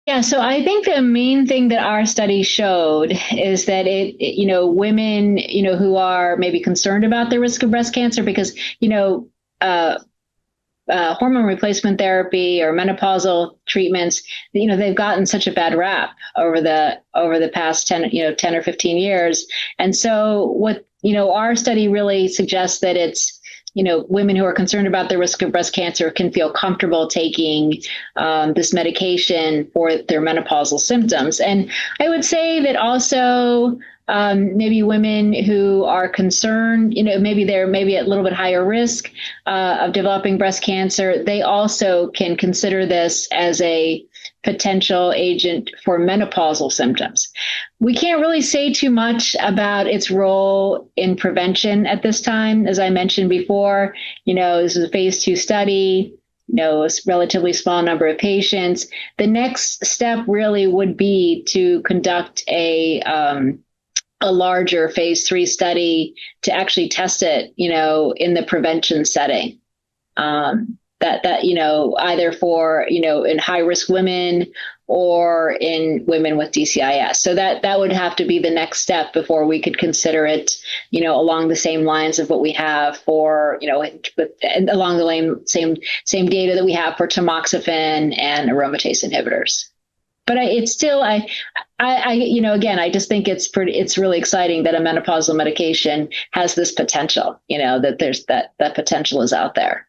Yeah, so I think the main thing that our study showed is that women, who are maybe concerned about the risk of breast cancer because, uh, hormone replacement therapy or menopausal treatments, they've gotten such a bad rap over the past 10 or 15 years. And so our study really suggests that it's, women who are concerned about the risk of breast cancer can feel comfortable taking this medication for their menopausal symptoms. And I would say that also maybe women who are concerned, maybe they're maybe at a little bit higher risk of developing breast cancer, they also can consider this as a potential agent for menopausal symptoms. We can't really say too much about its role in prevention at this time. As I mentioned before, this is a phase 2 study, a relatively small number of patients. The next step really would be to conduct a larger phase 3 study to actually test it, in the prevention setting. That either for, in high risk women or in women with DCIS. So that would have to be the next step before we could consider it, along the same lines of what we have for, along the same data that we have for tamoxifen and aromatase inhibitors. But again, I just think it's really exciting that a menopausal medication has this potential, that that potential is out there.